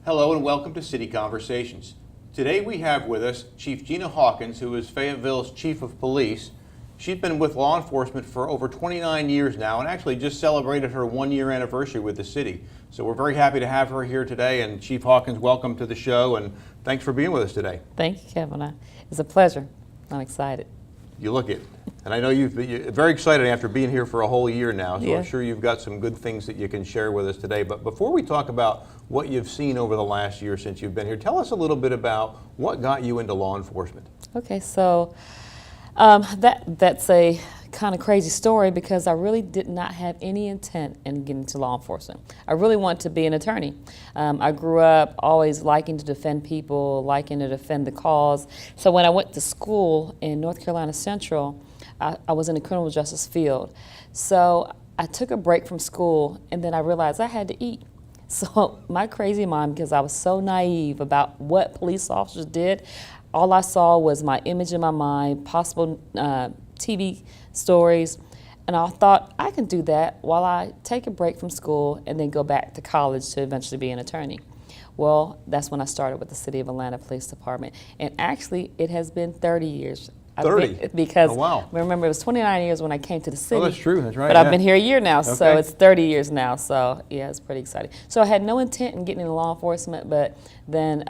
Hello and welcome to City Conversations. Today we have with us Chief Gina Hawkins, who is Fayetteville's Chief of Police. She's been with law enforcement for over 29 years now and actually just celebrated her one-year anniversary with the city. So we're very happy to have her here today. And Chief Hawkins, welcome to the show and thanks for being with us today. Thank you, Kevin. It's a pleasure. I'm excited. You look it. And I know you're very excited after being here for a whole year now, so Yeah. I'm sure you've got some good things that you can share with us today. But before we talk about what you've seen over the last year since you've been here, tell us a little bit about what got you into law enforcement. Okay, so that's a kind of crazy story because I really did not have any intent in getting into law enforcement. I really wanted to be an attorney. I grew up always liking to defend people, liking to defend the cause. So when I went to school in North Carolina Central, I was in the criminal justice field. So I took a break from school and then I realized I had to eat. So my crazy mind, because I was so naive about what police officers did, all I saw was my image in my mind, possible TV stories, and I thought I can do that while I take a break from school and then go back to college to eventually be an attorney. Well, that's when I started with the City of Atlanta Police Department, and actually it has been 30 years. 30? Because oh, wow. Remember, it was 29 years when I came to the city. Oh, that's true, that's right. But I've been here a year now, so Okay. it's 30 years now, so yeah, it's pretty exciting. So I had no intent in getting into law enforcement, but then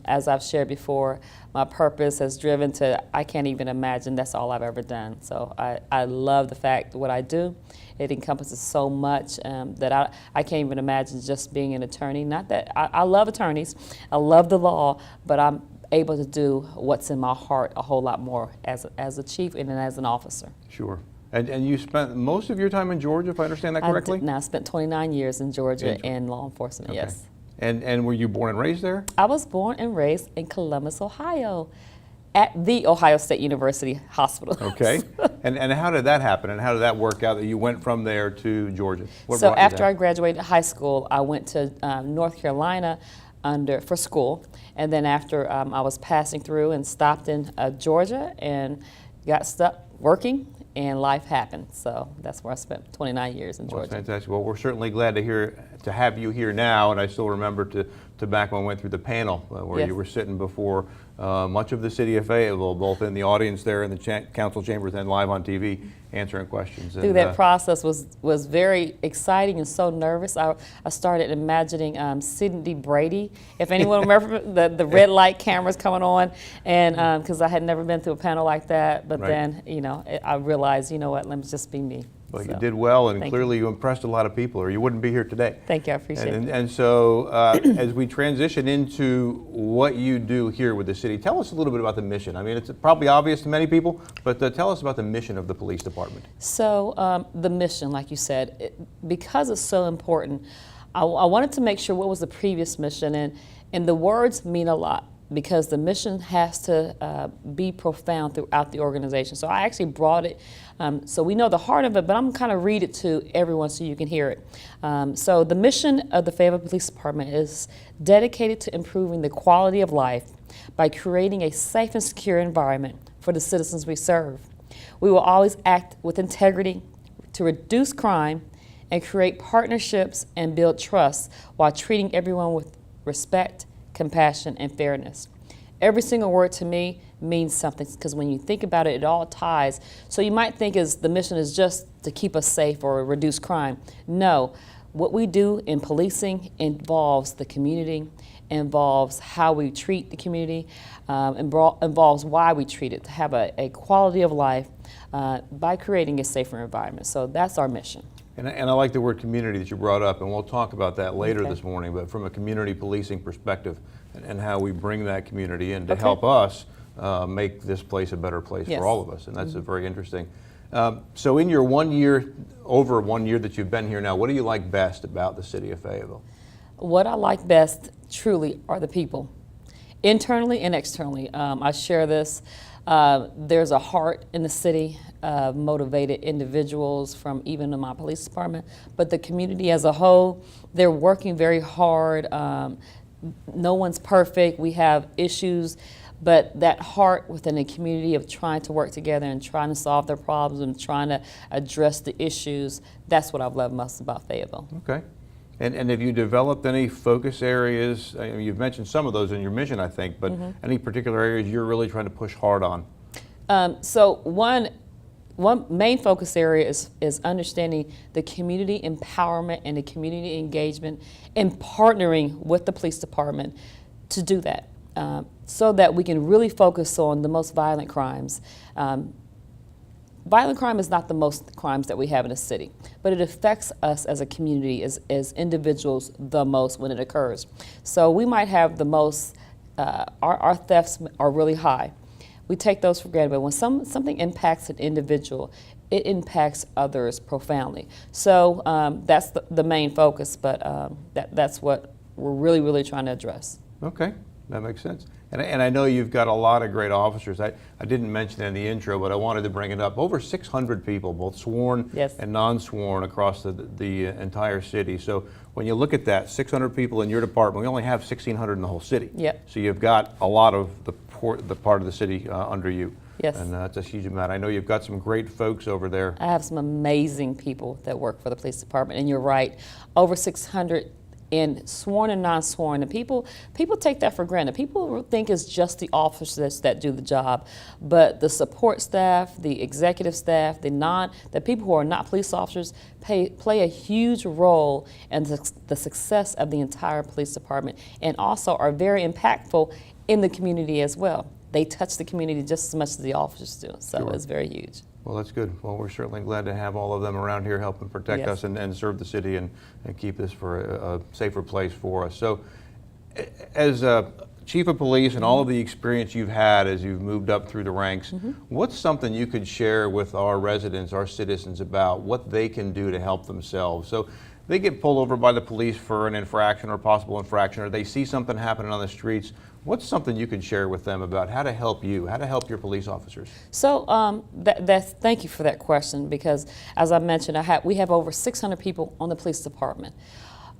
as I've shared before, my purpose has driven to, I can't even imagine that's all I've ever done. So I love the fact what I do. It encompasses so much that I can't even imagine just being an attorney. Not that, I love attorneys, I love the law, but I'm able to do what's in my heart a whole lot more as a chief and as an officer. Sure. And you spent most of your time in Georgia, if I understand that correctly? I spent 29 years in Georgia in law enforcement, okay. Yes. And were you born and raised there? I was born and raised in Columbus, Ohio, at the Ohio State University Hospital. Okay. And how did that happen? And how did that work out that you went from there to Georgia? So after I graduated high school, I went to North Carolina for school, and then after I was passing through and stopped in Georgia and got stuck working, and life happened. So that's where I spent 29 years in Georgia. Well, fantastic. Well, we're certainly glad to have you here now, and I still remember to back when we went through the panel where yes. you were sitting before much of the city of Fayetteville, both in the audience there in the council chambers and live on TV, answering questions. Through that process was very exciting and so nervous. I started imagining Sidney Brady, if anyone remember the red light cameras coming on, and because I had never been through a panel like that, but then I realized, you know what, let me just be me. Well, you did well, and clearly you impressed a lot of people, or you wouldn't be here today. Thank you, I appreciate it. And so, as we transition into what you do here with the city, tell us a little bit about the mission. I mean, it's probably obvious to many people, but tell us about the mission of the police department. So, the mission, like you said, because it's so important, I wanted to make sure what was the previous mission, and the words mean a lot, because the mission has to be profound throughout the organization. So I actually brought it, so we know the heart of it, but I'm kind of read it to everyone so you can hear it. So the mission of the Fayetteville Police Department is dedicated to improving the quality of life by creating a safe and secure environment for the citizens we serve. We will always act with integrity to reduce crime and create partnerships and build trust while treating everyone with respect, compassion, and fairness. Every single word to me means something, because when you think about it, it all ties. So you might think the mission is just to keep us safe or reduce crime. No, what we do in policing involves the community, involves how we treat the community, involves why we treat it, to have a quality of life by creating a safer environment. So that's our mission. And I like the word community that you brought up, and we'll talk about that later this morning, but from a community policing perspective and how we bring that community in to help us make this place a better place for all of us, and that's very interesting. So in your over 1 year that you've been here now, what do you like best about the city of Fayetteville? What I like best, truly, are the people, internally and externally. I share this. There's a heart in the city of motivated individuals from even in my police department, but the community as a whole, they're working very hard. No one's perfect. We have issues, but that heart within the community of trying to work together and trying to solve their problems and trying to address the issues, that's what I've loved most about Fayetteville. Okay. And have you developed any focus areas? I mean, you've mentioned some of those in your mission, I think, but any particular areas you're really trying to push hard on? So one main focus area is understanding the community empowerment and the community engagement and partnering with the police department to do that, so that we can really focus on the most violent crimes. Violent crime is not the most crimes that we have in a city, but it affects us as a community, as individuals, the most when it occurs. So we might have the most, our thefts are really high. We take those for granted, but when something impacts an individual, it impacts others profoundly. So that's the main focus, but that's what we're really trying to address. Okay, that makes sense. And I know you've got a lot of great officers. I didn't mention it in the intro, but I wanted to bring it up. Over 600 people, both sworn and non-sworn, across the entire city. So when you look at that, 600 people in your department, we only have 1,600 in the whole city. Yep. So you've got a lot of the part of the city under you. Yes. And that's a huge amount. I know you've got some great folks over there. I have some amazing people that work for the police department, and you're right, over 600 in sworn and non-sworn. And people take that for granted. People think it's just the officers that do the job, but the support staff, the executive staff, the people who are not police officers play a huge role in the success of the entire police department, and also are very impactful in the community as well. They touch the community just as much as the officers do, so Sure. It's very huge. Well, that's good. Well, we're certainly glad to have all of them around here helping protect us and serve the city and keep this for a safer place for us. So as Chief of Police and all of the experience you've had as you've moved up through the ranks, what's something you could share with our residents, our citizens, about what they can do to help themselves? So they get pulled over by the police for an infraction or possible infraction, or they see something happening on the streets. What's something you could share with them about how to help you, how to help your police officers? So thank you for that question, because as I mentioned, we have over 600 people on the police department.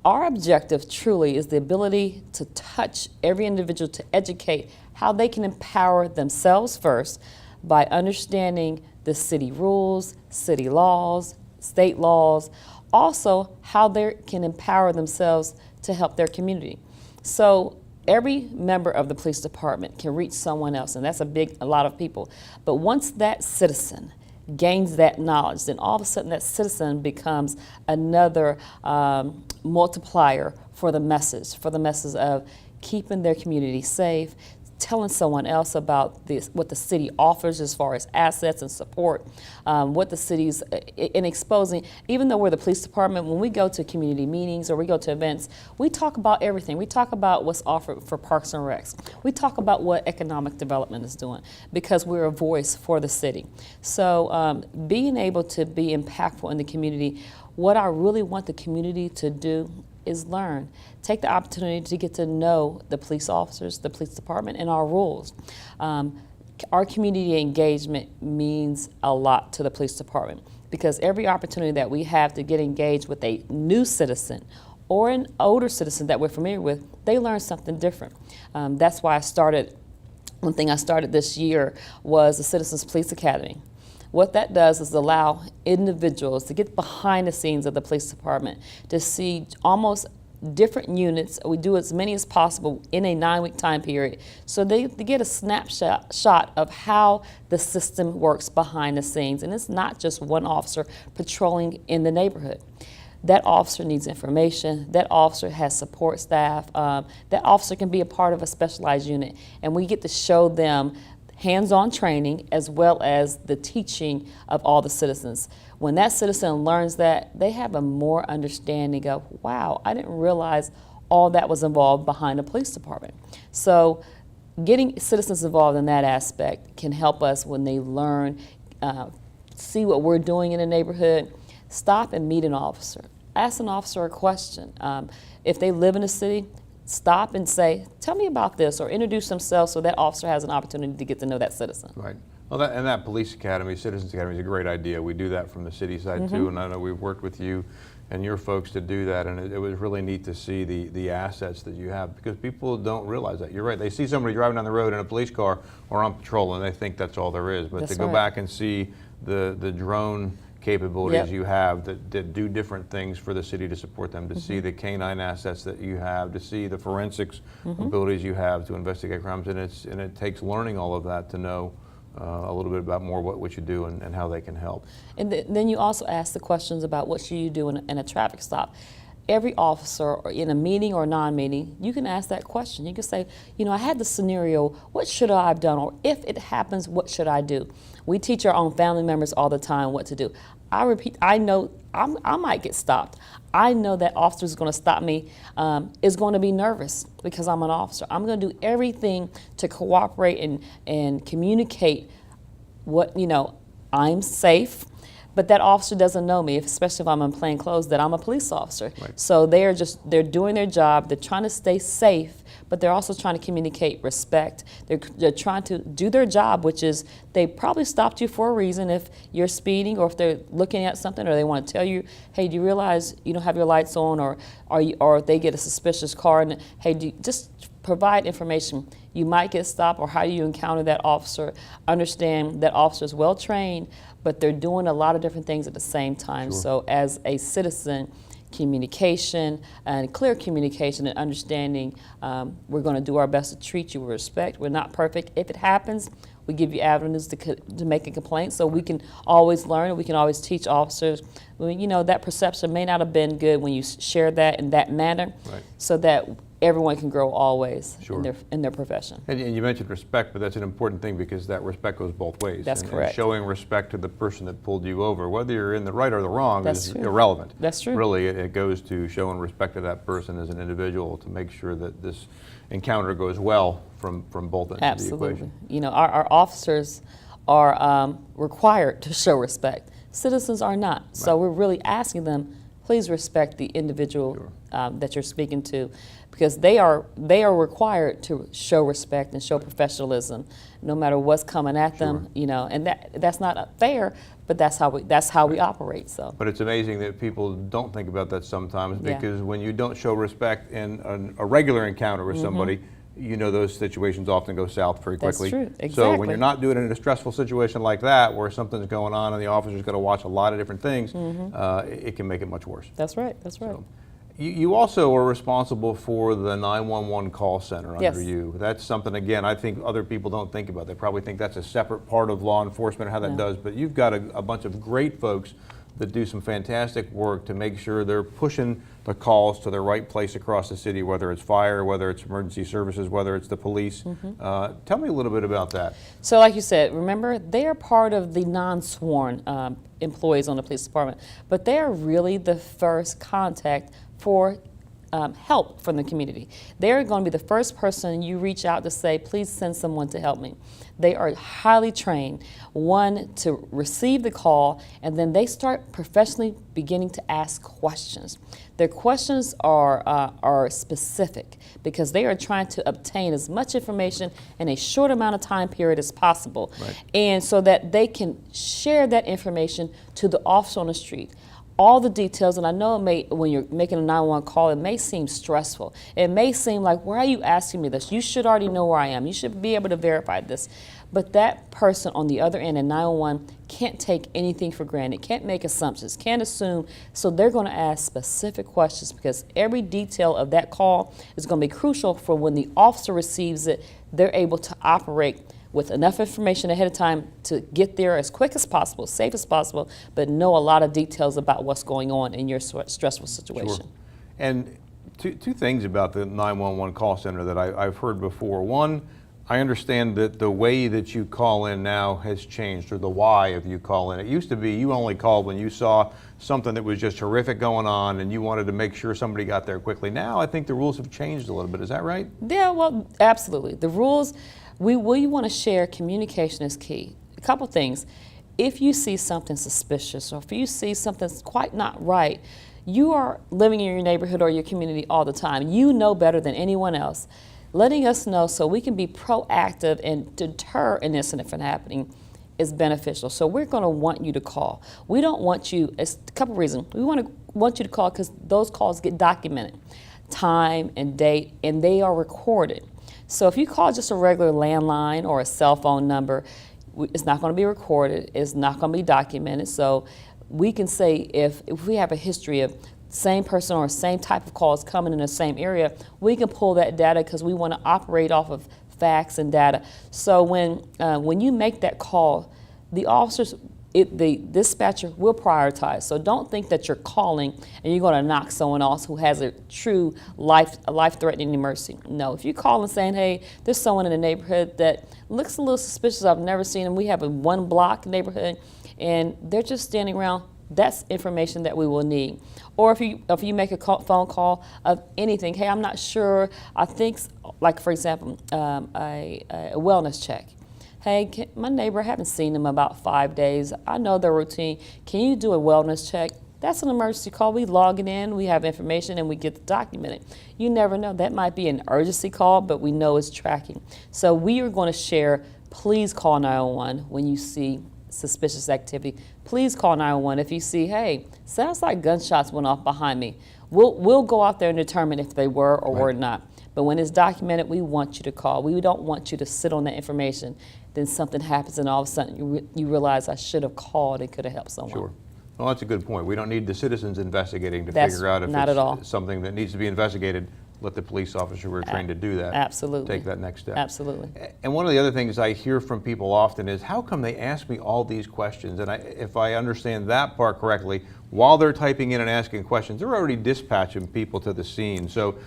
Our objective truly is the ability to touch every individual, to educate how they can empower themselves first by understanding the city rules, city laws, state laws, also how they can empower themselves to help their community. So every member of the police department can reach someone else, and that's a lot of people. But once that citizen gains that knowledge, then all of a sudden that citizen becomes another multiplier for the message of keeping their community safe, telling someone else about what the city offers as far as assets and support, what the city's, in exposing, even though we're the police department, when we go to community meetings or we go to events, we talk about everything. We talk about what's offered for Parks and Recs. We talk about what economic development is doing, because we're a voice for the city. So being able to be impactful in the community, what I really want the community to do is learn. Take the opportunity to get to know the police officers, the police department, and our rules. Our community engagement means a lot to the police department, because every opportunity that we have to get engaged with a new citizen or an older citizen that we're familiar with, they learn something different. That's why one thing I started this year was the Citizens Police Academy. What that does is allow individuals to get behind the scenes of the police department, to see almost different units. We do as many as possible in a 9-week time period, so they get a snapshot of how the system works behind the scenes. And it's not just one officer patrolling in the neighborhood. That officer needs information. That officer has support staff. That officer can be a part of a specialized unit, and we get to show them hands-on training as well as the teaching of all the citizens. When that citizen learns that, they have a more understanding of, wow, I didn't realize all that was involved behind the police department. So getting citizens involved in that aspect can help us when they learn, see what we're doing in the neighborhood. Stop and meet an officer. Ask an officer a question. If they live in a city, stop and say, tell me about this, or introduce themselves so that officer has an opportunity to get to know that citizen. Right. Well, that police academy, Citizens Academy, is a great idea. We do that from the city side too, and I know we've worked with you and your folks to do that, and it was really neat to see the assets that you have, because people don't realize that. You're right. They see somebody driving down the road in a police car or on patrol, and they think that's all there is. But to go back and see the drone capabilities you have that do different things for the city to support them, to see the canine assets that you have, to see the forensics abilities you have to investigate crimes, and it takes learning all of that to know a little bit about more what you do and how they can help. And then you also ask the questions about what should you do in a traffic stop. Every officer, or in a meeting or non-meeting, you can ask that question. You can say, you know, I had the scenario, what should I have done? Or if it happens, what should I do? We teach our own family members all the time what to do. I repeat, I know I might get stopped. I know that officer is going to stop me, is going to be nervous because I'm an officer. I'm going to do everything to cooperate and communicate what, you know, I'm safe. But that officer doesn't know me, especially if I'm in plain clothes, that I'm a police officer. Right. So they're doing their job. They're trying to stay safe, but they're also trying to communicate respect. They're trying to do their job, which is they probably stopped you for a reason if you're speeding or if they're looking at something or they want to tell you, hey, do you realize you don't have your lights on, or they get a suspicious car and, hey, just provide information. You might get stopped, or how do you encounter that officer? Understand that officer is well trained, but they're doing a lot of different things at the same time. Sure. So as a citizen, communication and clear communication and understanding, we're going to do our best to treat you with respect. We're not perfect. If it happens, we give you avenues to make a complaint, so we can always learn and we can always teach officers. You know, that perception may not have been good when you share that in that manner, Right. so that everyone can grow always Sure. in their profession. And you mentioned respect, but that's an important thing because that respect goes both ways. That's correct. And showing respect to the person that pulled you over, whether you're in the right or the wrong, That's is true. irrelevant. That's true. Really, it goes to showing respect to that person as an individual to make sure that this encounter goes well from both ends of the Absolutely. equation. You know, our officers are required to show respect. Citizens are not. So we're really asking them, please respect the individual that you're speaking to, because they are required to show respect and show professionalism, no matter what's coming at them. You know, and that's not fair, but that's how we operate. So. But it's amazing that people don't think about that sometimes, Yeah. because when you don't show respect in a regular encounter with somebody, you know those situations often go south very That's quickly. true. So Exactly. when you're not doing it in a stressful situation like that, where something's going on and the officer's got to watch a lot of different things, it can make it much worse. That's right. That's right. So, you also are responsible for the 911 call center Yes. under you. That's something, again, I think other people don't think about. They probably think that's a separate part of law enforcement and how that does, but you've got a bunch of great folks that do some fantastic work to make sure they're pushing the calls to the right place across the city, whether it's fire, whether it's emergency services, whether it's the police. Tell me a little bit about that. So like you said, remember, they are part of the non-sworn employees on the police department, but they are really the first contact for help from the community. They're going to be the first person you reach out to say, please send someone to help me. They are highly trained, one, to receive the call, and then they start professionally beginning to ask questions. Their questions are specific because they are trying to obtain as much information in a short amount of time period as possible, and so that they can share that information to the officer on the street. All the details, and I know when you're making a 911 call, it may seem stressful. It may seem like, why are you asking me this? You should already know where I am. You should be able to verify this. But that person on the other end in 911 can't take anything for granted, can't make assumptions, can't assume. So they're going to ask specific questions because every detail of that call is going to be crucial for when the officer receives it, they're able to operate with enough information ahead of time to get there as quick as possible, safe as possible, but know a lot of details about what's going on in your stressful situation. Sure. And two things about the 911 call center that I've heard before. One, I understand that the way that you call in now has changed, or the why of you call in. It used to be you only called when you saw something that was just horrific going on and you wanted to make sure somebody got there quickly. Now I think the rules have changed a little bit. Is that right? Yeah, well, absolutely. The rules, we want to share. Communication is key. A couple things. If you see something suspicious, or if you see something that's quite not right, you are living in your neighborhood or your community all the time. You know better than anyone else. Letting us know so we can be proactive and deter an incident from happening is beneficial. So we're going to want you to call. We don't want you, it's a couple reasons. We want you to call because those calls get documented, time and date, and they are recorded. So if you call just a regular landline or a cell phone number, it's not going to be recorded. It's not going to be documented. So we can say if we have a history of same person or same type of calls coming in the same area, we can pull that data because we want to operate off of facts and data. So when you make that call, the officers, the dispatcher will prioritize. So don't think that you're calling and you're going to knock someone else who has a true life-threatening emergency. No, if you call and saying, hey, there's someone in the neighborhood that looks a little suspicious, I've never seen them, we have a one-block neighborhood, and they're just standing around, that's information that we will need. Or if you make a phone call of anything, hey, I'm not sure, I think, like for example, a wellness check. Hey, my neighbor, I haven't seen them about 5 days. I know their routine. Can you do a wellness check? That's an emergency call. We log it in, we have information, and we get it documented. You never know. That might be an urgency call, but we know it's tracking. So we are going to share, please call 911 when you see suspicious activity. Please call 911 if you see, hey, sounds like gunshots went off behind me. We'll go out there and determine if they were or were not. But when it's documented, we want you to call. We don't want you to sit on that information. Then something happens and all of a sudden you realize I should have called and could have helped someone. Sure. Well, that's a good point. We don't need the citizens investigating to figure out if it's something that needs to be investigated. Let the police officer who are trained to do that. Absolutely. Take that next step. Absolutely. And one of the other things I hear from people often is, how come they ask me all these questions? And if I understand that part correctly, while they're typing in and asking questions, they're already dispatching people to the scene. So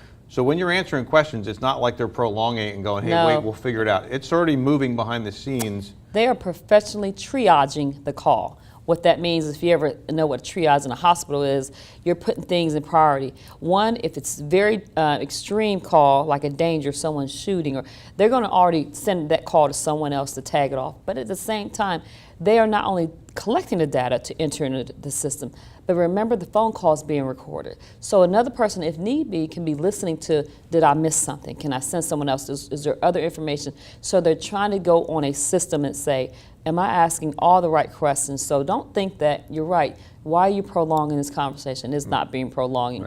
when you're answering questions, it's not like they're prolonging it and going, hey, wait, we'll figure it out. It's already moving behind the scenes. They are professionally triaging the call. What that means is, if you ever know what triage in a hospital is, you're putting things in priority. One, if it's very extreme call, like a danger, someone's shooting, or they're going to already send that call to someone else to tag it off. But at the same time, they are not only collecting the data to enter into the system, but remember the phone call is being recorded. So another person, if need be, can be listening to, did I miss something? Can I send someone else? Is there other information? So they're trying to go on a system and say, am I asking all the right questions? So don't think that, you're right, why are you prolonging this conversation? It's not being prolonged.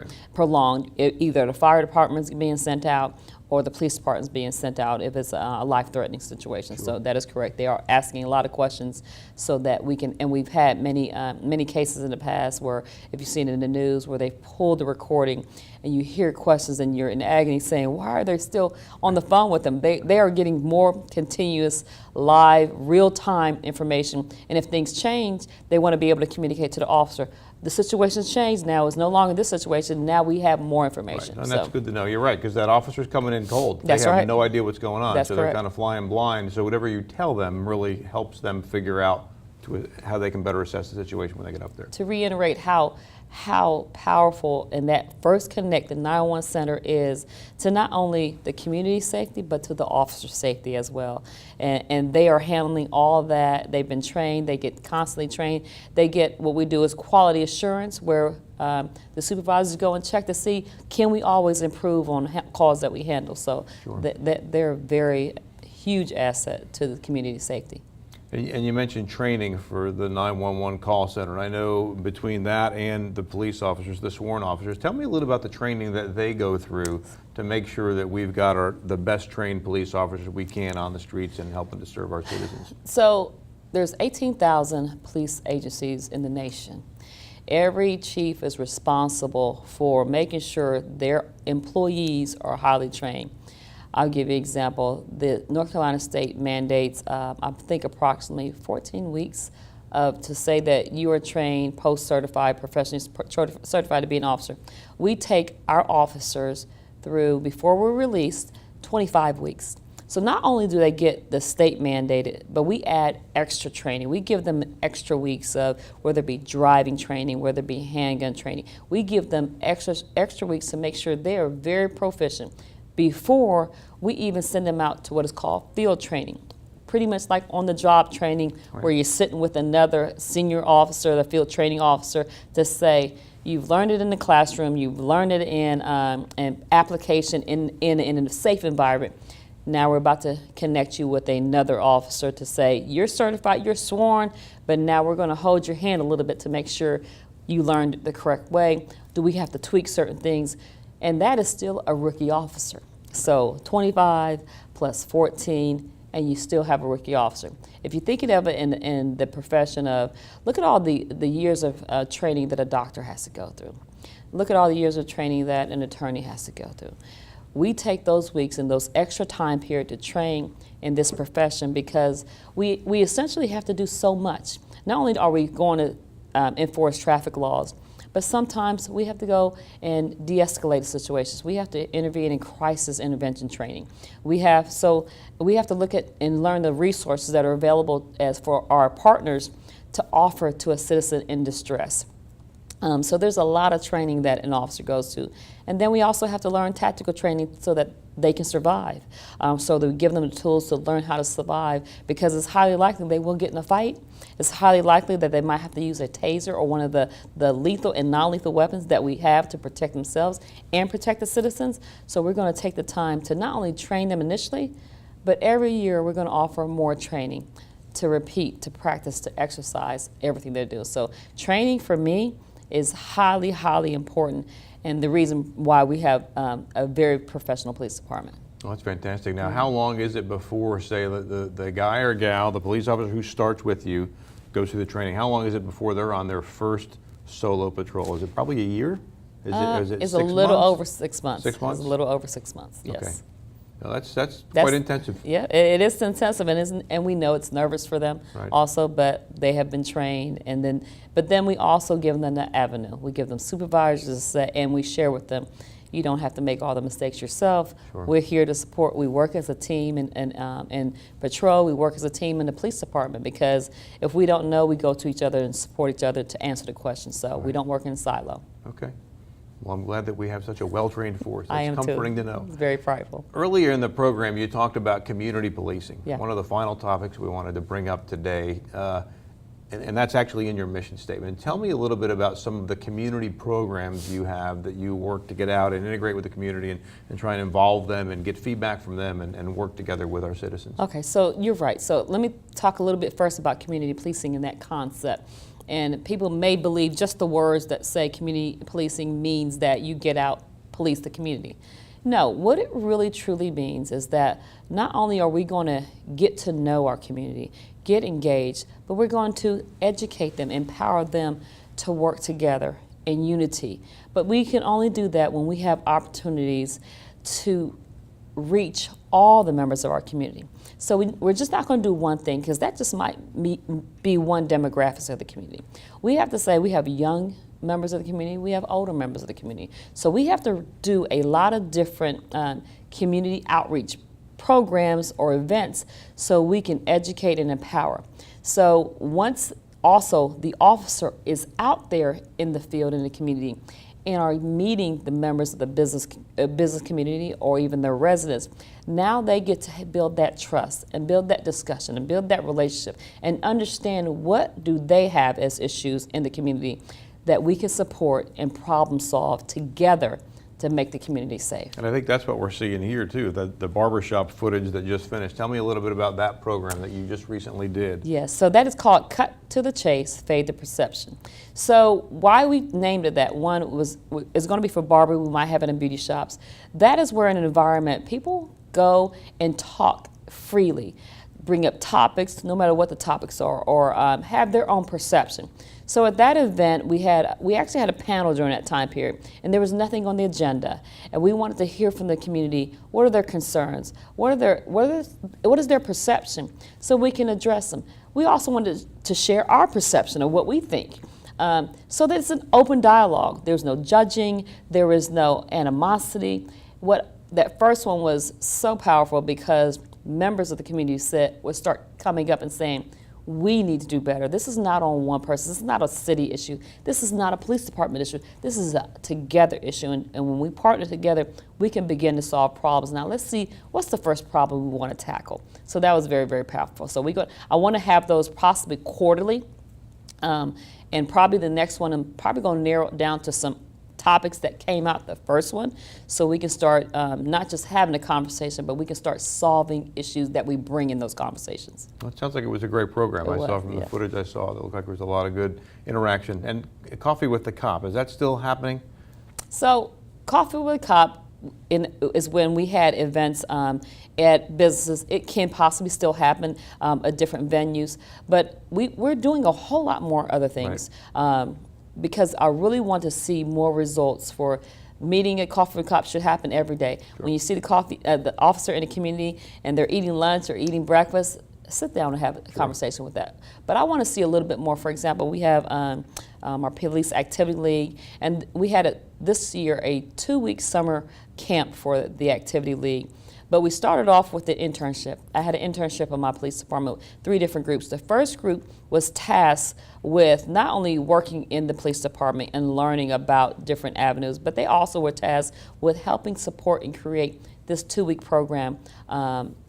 Either the fire department's being sent out or the police department's being sent out if it's a life-threatening situation. Sure. So that is correct. They are asking a lot of questions so that we can, and we've had many cases in the past where, if you've seen it in the news, where they've pulled the recording and you hear questions and you're in agony saying, why are they still on the phone with them? They are getting more continuous, live, real-time information. And if things change, they want to be able to communicate to the officer. The situation's changed now. It's no longer this situation. Now we have more information. Right. And that's good to know. You're right, because that officer's coming in cold. That's they have no idea what's going on. That's so correct. They're kind of flying blind. So whatever you tell them really helps them figure out how they can better assess the situation when they get up there. To reiterate how powerful in that first connect the 911 center is to not only the community safety, but to the officer safety as well. And they are handling all that. They've been trained. They get constantly trained. They get, what we do is quality assurance, where the supervisors go and check to see, can we always improve on calls that we handle? So sure. They're a very huge asset to the community safety. And you mentioned training for the 911 call center. And I know between that and the police officers, the sworn officers, tell me a little about the training that they go through to make sure that we've got the best trained police officers we can on the streets and helping to serve our citizens. So there's 18,000 police agencies in the nation. Every chief is responsible for making sure their employees are highly trained. I'll give you an example. The North Carolina state mandates, I think, approximately 14 weeks to say that you are trained, post-certified, professionally certified to be an officer. We take our officers through, before we're released, 25 weeks. So not only do they get the state mandated, but we add extra training. We give them extra weeks of, whether it be driving training, whether it be handgun training. We give them extra weeks to make sure they are very proficient before we even send them out to what is called field training. Pretty much like on-the-job training, right, where you're sitting with another senior officer, the field training officer, to say, you've learned it in the classroom, you've learned it in an application in a safe environment. Now we're about to connect you with another officer to say, you're certified, you're sworn, but now we're going to hold your hand a little bit to make sure you learned it the correct way. Do we have to tweak certain things? And that is still a rookie officer. So 25 plus 14 and you still have a rookie officer. If you're thinking of it in the profession of, look at all the years of training that a doctor has to go through. Look at all the years of training that an attorney has to go through. We take those weeks and those extra time period to train in this profession because we essentially have to do so much. Not only are we going to enforce traffic laws, but sometimes we have to go and de-escalate situations. We have to intervene in crisis intervention training. We have to look at and learn the resources that are available as for our partners to offer to a citizen in distress. So there's a lot of training that an officer goes to. And then we also have to learn tactical training so that they can survive. So that we give them the tools to learn how to survive, because it's highly likely they will get in a fight. It's highly likely that they might have to use a taser or one of the lethal and non-lethal weapons that we have to protect themselves and protect the citizens. So we're going to take the time to not only train them initially, but every year we're going to offer more training to repeat, to practice, to exercise everything they do. So training for me is highly, highly important, and the reason why we have a very professional police department. Well, that's fantastic. Now, how long is it before, say, the guy or gal, the police officer who starts with you, goes through the training? How long is it before they're on their first solo patrol? Is it probably a year? Is it it's 6 a little months? over 6 months. 6 months? It's a little over 6 months, yes. Okay. Now, that's quite intensive. Yeah, it is intensive, and we know it's nervous for them also, but they have been trained. But then we also give them the avenue. We give them supervisors, and we share with them, you don't have to make all the mistakes yourself. Sure. We're here to support. We work as a team in patrol. We work as a team in the police department, because if we don't know, we go to each other and support each other to answer the questions. So we don't work in a silo. Okay. Well, I'm glad that we have such a well-trained force. I am That's comforting too. to know. It's very prideful. Earlier in the program, you talked about community policing. Yeah. One of the final topics we wanted to bring up today, and that's actually in your mission statement. Tell me a little bit about some of the community programs you have that you work to get out and integrate with the community and try and involve them and get feedback from them and work together with our citizens. Okay, so you're right. So let me talk a little bit first about community policing and that concept. And people may believe just the words that say community policing means that you get out, police the community. No, what it really truly means is that not only are we going to get to know our community, get engaged, but we're going to educate them, empower them to work together in unity. But we can only do that when we have opportunities to reach all the members of our community. So we're just not going to do one thing, because that just might be one demographic of the community. We have to say we have young members of the community, we have older members of the community. So we have to do a lot of different community outreach programs or events so we can educate and empower. So once also the officer is out there in the field in the community and are meeting the members of the business community or even their residents, now they get to build that trust and build that discussion and build that relationship and understand what do they have as issues in the community that we can support and problem solve together to make the community safe. And I think that's what we're seeing here too, the barbershop footage that just finished. Tell me a little bit about that program that you just recently did. Yes, so that is called Cut to the Chase, Fade the Perception. So why we named it that, one is going to be for barber, we might have it in beauty shops. That is where in an environment people go and talk freely, bring up topics, no matter what the topics are, or have their own perception. So at that event, we actually had a panel during that time period, and there was nothing on the agenda. And we wanted to hear from the community, what are their concerns? What is their perception? So we can address them. We also wanted to share our perception of what we think. So that it's an open dialogue. There's no judging, there is no animosity. That first one was so powerful because members of the community would start coming up and saying, we need to do better. This is not on one person. This is not a city issue. This is not a police department issue. This is a together issue. And when we partner together, we can begin to solve problems. Now let's see, what's the first problem we want to tackle? So that was very, very powerful. So I want to have those possibly quarterly. And probably the next one, I'm probably going to narrow it down to some topics that came out the first one, so we can start not just having a conversation, but we can start solving issues that we bring in those conversations. Well, it sounds like it was a great program. I saw from the footage I saw, that looked like there was a lot of good interaction. And Coffee with the Cop, is that still happening? So Coffee with the Cop is when we had events at businesses. It can possibly still happen at different venues, but we're doing a whole lot more other things because I really want to see more results for meeting at Coffee with Cops should happen every day. Sure. When you see the officer in the community and they're eating lunch or eating breakfast, sit down and have a conversation with that. But I want to see a little bit more. For example, we have our Police Activity League, and we had this year a 2-week summer camp for the Activity League. But we started off with an internship. I had an internship in my police department with 3 different groups. The first group was tasked with not only working in the police department and learning about different avenues, but they also were tasked with helping support and create this 2-week program,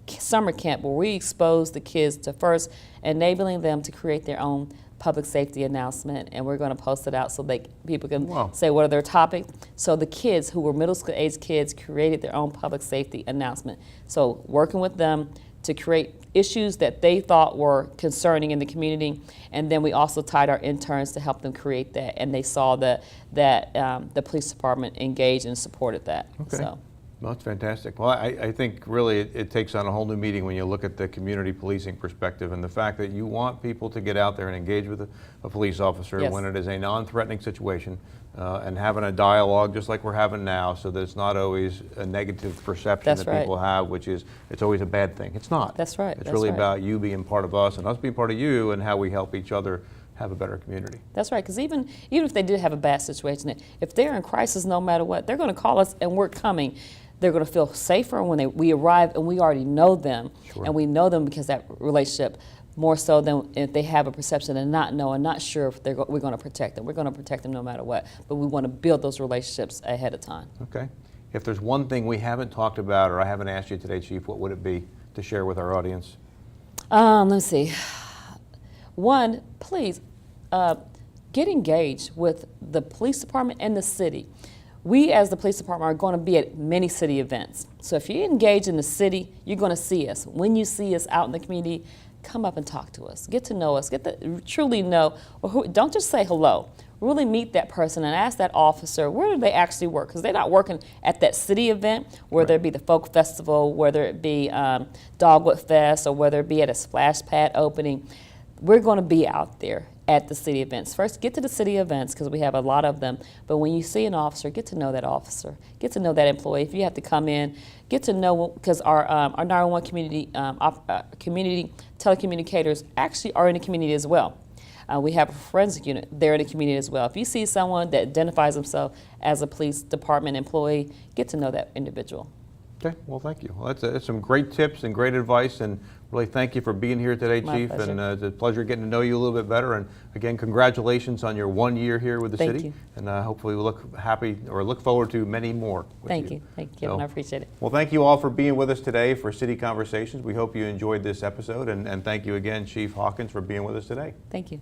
summer camp, where we exposed the kids to first enabling them to create their own public safety announcement, and we're going to post it out so people can say what are their topics. So the kids who were middle school age kids created their own public safety announcement. So working with them to create issues that they thought were concerning in the community, and then we also tied our interns to help them create that, and they saw that the police department engaged and supported that. Okay. So. Well, that's fantastic. Well, I think really it takes on a whole new meaning when you look at the community policing perspective and the fact that you want people to get out there and engage with a police officer when it is a non-threatening situation and having a dialogue just like we're having now, so that it's not always a negative perception that people have, which is it's always a bad thing. It's not. That's right. It's really about you being part of us and us being part of you and how we help each other have a better community. That's right, because even if they did have a bad situation, if they're in crisis, no matter what, they're going to call us and we're coming. They're going to feel safer when we arrive and we already know them. Sure. And we know them because that relationship, more so than if they have a perception and not know and not sure if we're going to protect them. We're going to protect them no matter what, but we want to build those relationships ahead of time. Okay. If there's one thing we haven't talked about or I haven't asked you today, Chief, what would it be to share with our audience? Let's see. One, please get engaged with the police department and the city. We as the police department are going to be at many city events. So if you engage in the city, you're going to see us. When you see us out in the community, come up and talk to us. Get to know us. Get to truly know. Don't just say hello. Really meet that person and ask that officer, where do they actually work? Because they're not working at that city event, whether it be the Folk Festival, whether it be Dogwood Fest, or whether it be at a splash pad opening. We're going to be out there at the city events. First, get to the city events because we have a lot of them. But when you see an officer, get to know that officer. Get to know that employee. If you have to come in, get to know, because our 911 community telecommunicators actually are in the community as well. We have a forensic unit. They're in the community as well. If you see someone that identifies themselves as a police department employee, get to know that individual. Okay, well, thank you. Well, that's some great tips and great advice, and really thank you for being here today, Chief. My pleasure. And it's a pleasure getting to know you a little bit better. And again, congratulations on your 1 year here with the city. Thank you. And hopefully we'll look forward to many more. Thank you. Thank you, Kevin. I appreciate it. Well, thank you all for being with us today for City Conversations. We hope you enjoyed this episode, and thank you again, Chief Hawkins, for being with us today. Thank you.